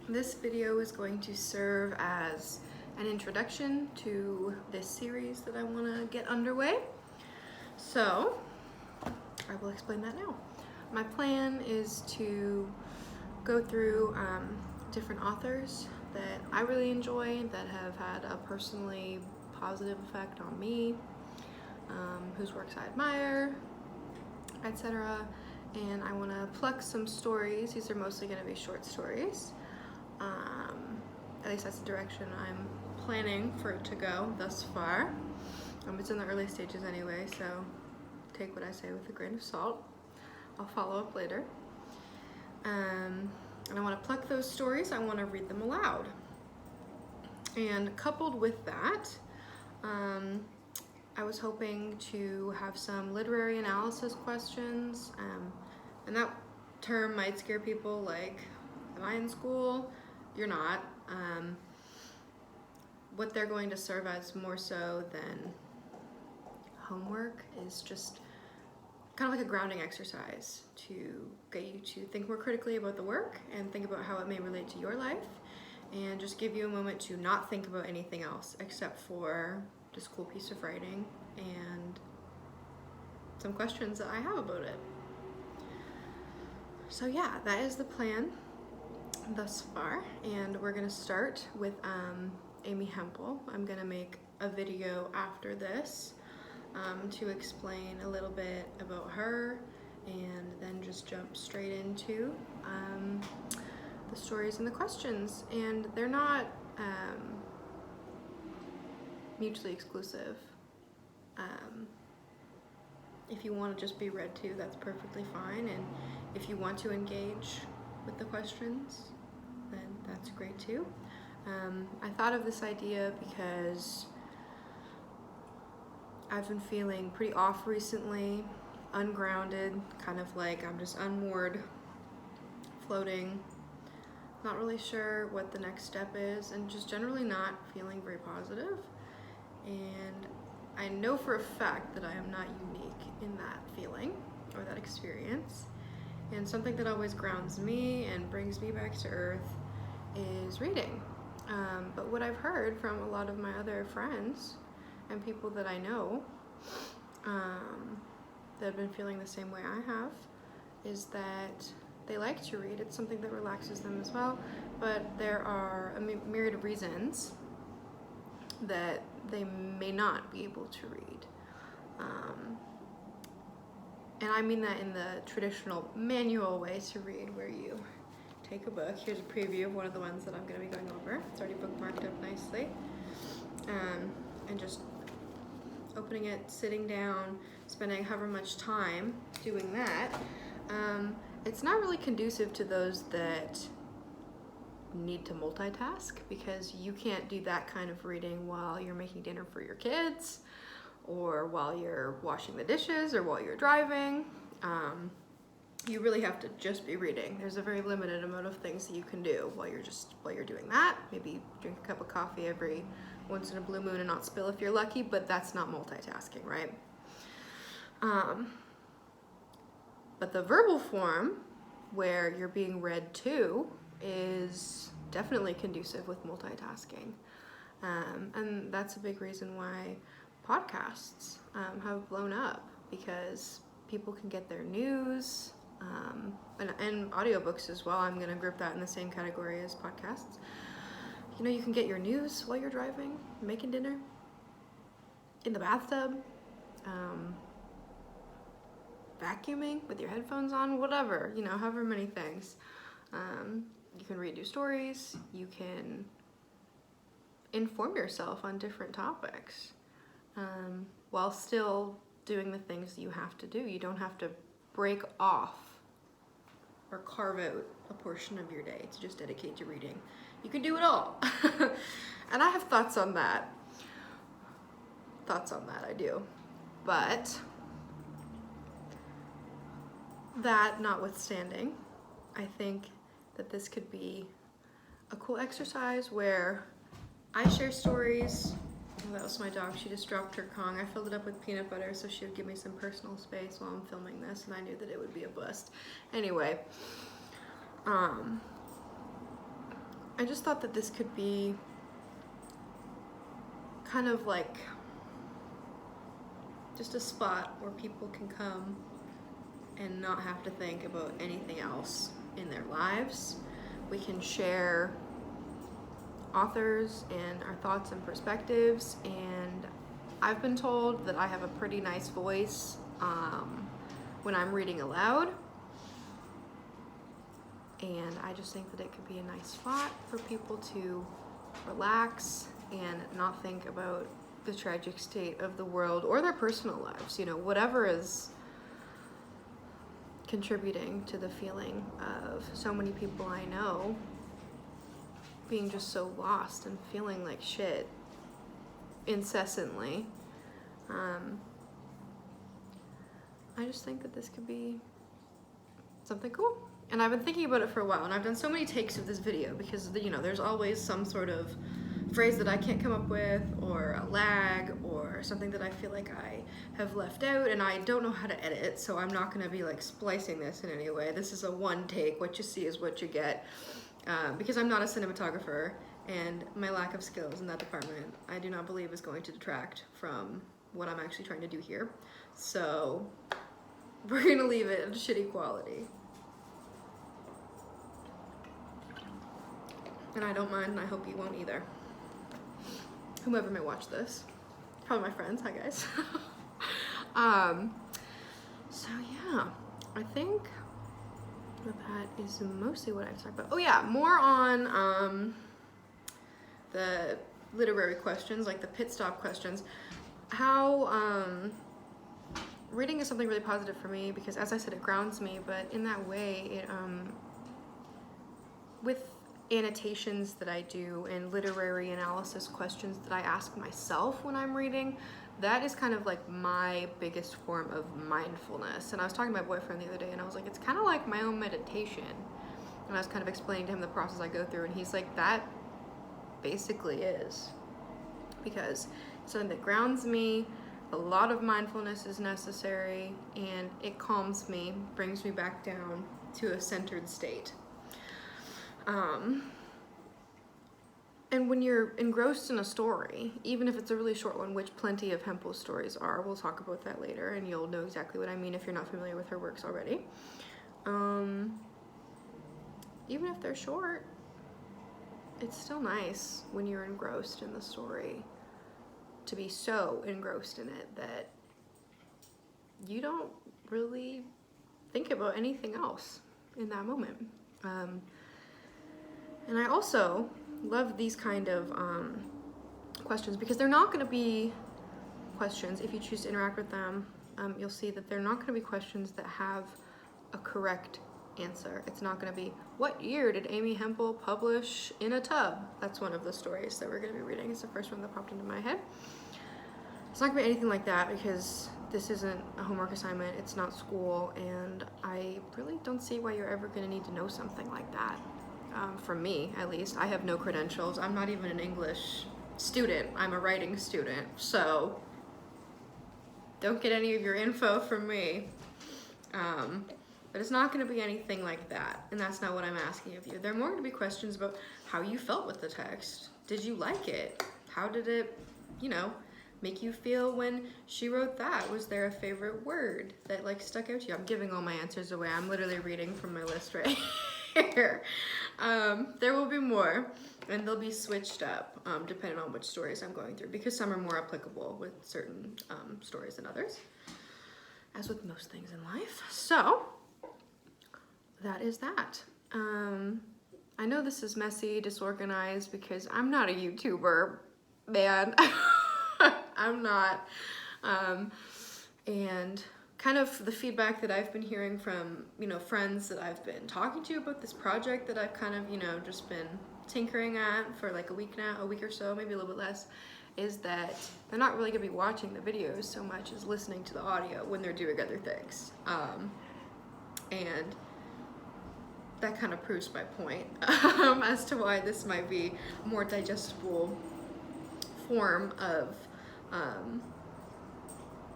This video is going to serve as an introduction to this series that I want to get underway. So I will explain that now. My plan is to go through different authors that I really enjoy, that have had a personally positive effect on me, whose works I admire, etc. And I want to pluck some stories. These are mostly going to be short stories. At least that's the direction I'm planning for it to go thus far. It's in the early stages anyway, so take what I say with a grain of salt. I'll follow up later. And I want to pluck those stories. I want to read them aloud. And coupled with that, I was hoping to have some literary analysis questions. And that term might scare people, like, am I in school? You're not. What they're going to serve as more so than homework is just kind of like a grounding exercise to get you to think more critically about the work and think about how it may relate to your life, and just give you a moment to not think about anything else except for this cool piece of writing and some questions that I have about it. So yeah, that is the plan thus far, and we're gonna start with Amy Hempel. I'm gonna make a video after this to explain a little bit about her, and then just jump straight into the stories and the questions. And they're not mutually exclusive. If you want to just be read to, that's perfectly fine, and if you want to engage with the questions, then that's great too. I thought of this idea because I've been feeling pretty off recently, ungrounded, kind of like I'm just unmoored, floating, not really sure what the next step is, and just generally not feeling very positive. And I know for a fact that I am not unique in that feeling or that experience. And something that always grounds me and brings me back to earth is reading. But what I've heard from a lot of my other friends and people that I know that have been feeling the same way I have is that they like to read. It's something that relaxes them as well, but there are a myriad of reasons that they may not be able to read. And I mean that in the traditional manual way to read, where you take a book. Here's a preview of one of the ones that I'm going to be going over. It's already bookmarked up nicely. And just opening it, sitting down, spending however much time doing that. It's not really conducive to those that need to multitask, because you can't do that kind of reading while you're making dinner for your kids, or while you're washing the dishes, or while you're driving. You really have to just be reading. There's a very limited amount of things that you can do while you're doing that. Maybe drink a cup of coffee every once in a blue moon and not spill if you're lucky, but that's not multitasking, right? But the verbal form, where you're being read to, is definitely conducive with multitasking. And that's a big reason why podcasts have blown up, because people can get their news, and audiobooks as well. I'm going to group that in the same category as podcasts. You know, you can get your news while you're driving, making dinner, in the bathtub, vacuuming with your headphones on, whatever, you know, however many things. You can read new stories, you can inform yourself on different topics, while still doing the things that you have to do. You don't have to break off or carve out a portion of your day to just dedicate to reading. You can do it all. And I have thoughts on that. I do. But that notwithstanding, I think that this could be a cool exercise where I share stories. Oh, that was my dog. She just dropped her Kong. I filled it up with peanut butter so she would give me some personal space while I'm filming this, and I knew that it would be a bust. Anyway, I just thought that this could be kind of like just a spot where people can come and not have to think about anything else in their lives. We can share authors and our thoughts and perspectives, and I've been told that I have a pretty nice voice when I'm reading aloud, and I just think that it could be a nice spot for people to relax and not think about the tragic state of the world or their personal lives, you know, whatever is contributing to the feeling of so many people I know being just so lost and feeling like shit incessantly. I just think that this could be something cool. And I've been thinking about it for a while, and I've done so many takes of this video because, you know, there's always some sort of phrase that I can't come up with, or a lag, or something that I feel like I have left out, and I don't know how to edit, so I'm not gonna be like splicing this in any way. This is a one take, what you see is what you get, because I'm not a cinematographer, and my lack of skills in that department, I do not believe is going to detract from what I'm actually trying to do here. So we're gonna leave it at shitty quality. And I don't mind, and I hope you won't either. Whomever may watch this. Probably my friends, hi guys. So yeah, I think that is mostly what I have to talk about. Oh yeah, more on the literary questions, like the pit stop questions. How reading is something really positive for me because, as I said, it grounds me, but in that way, it with annotations that I do and literary analysis questions that I ask myself when I'm reading, that is kind of like my biggest form of mindfulness. And I was talking to my boyfriend the other day, and I was like, it's kind of like my own meditation. And I was kind of explaining to him the process I go through, and he's like, that basically is. Because it's something that grounds me, a lot of mindfulness is necessary, and it calms me, brings me back down to a centered state. And when you're engrossed in a story, even if it's a really short one, which plenty of Hempel's stories are, we'll talk about that later, and you'll know exactly what I mean if you're not familiar with her works already. Even if they're short, it's still nice when you're engrossed in the story to be so engrossed in it that you don't really think about anything else in that moment. And I also love these kind of questions because they're not going to be questions, if you choose to interact with them, you'll see that they're not going to be questions that have a correct answer. It's not going to be, what year did Amy Hempel publish In a Tub? That's one of the stories that we're going to be reading. It's the first one that popped into my head. It's not going to be anything like that because this isn't a homework assignment, it's not school, and I really don't see why you're ever going to need to know something like that. From me, at least. I have no credentials. I'm not even an English student. I'm a writing student. So don't get any of your info from me. But it's not going to be anything like that. And that's not what I'm asking of you. They're more going to be questions about how you felt with the text. Did you like it? How did it, you know, make you feel when she wrote that? Was there a favorite word that like stuck out to you? I'm giving all my answers away. I'm literally reading from my list right here. There will be more, and they'll be switched up depending on which stories I'm going through, because some are more applicable with certain stories than others, as with most things in life. So that is that. I know this is messy, disorganized, because I'm not a YouTuber, man. I'm not. And kind of the feedback that I've been hearing from, you know, friends that I've been talking to about this project that I've kind of, you know, just been tinkering at for like a week or so, maybe a little bit less, is that they're not really gonna be watching the videos so much as listening to the audio when they're doing other things. And that kind of proves my point as to why this might be a more digestible form of,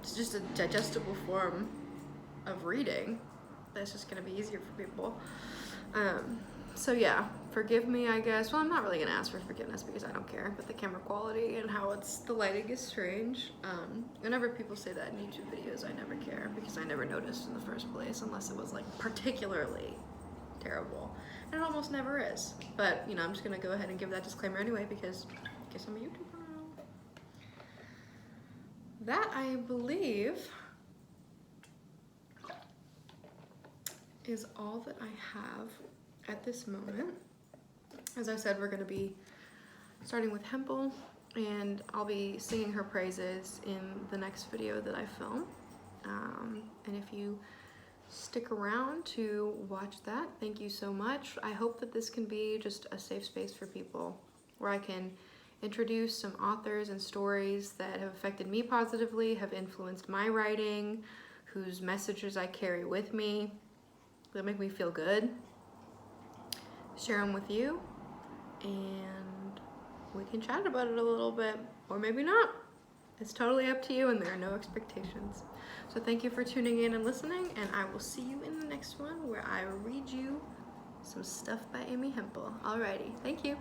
it's just a digestible form of reading that's just gonna be easier for people. So yeah, forgive me, I guess. Well, I'm not really gonna ask for forgiveness because I don't care, but the camera quality and how the lighting is strange. Whenever people say that in YouTube videos, I never care because I never noticed in the first place unless it was like particularly terrible. And it almost never is. But, you know, I'm just gonna go ahead and give that disclaimer anyway because I guess I'm a YouTuber now. That, I believe, is all that I have at this moment. As I said, we're going to be starting with Hempel, and I'll be singing her praises in the next video that I film. And if you stick around to watch that, thank you so much. I hope that this can be just a safe space for people where I can introduce some authors and stories that have affected me positively, have influenced my writing, whose messages I carry with me, that make me feel good. Share them with you, and we can chat about it a little bit, or maybe not. It's totally up to you, and there are no expectations. So thank you for tuning in and listening, and I will see you in the next one where I read you some stuff by Amy Hempel. Alrighty, thank you.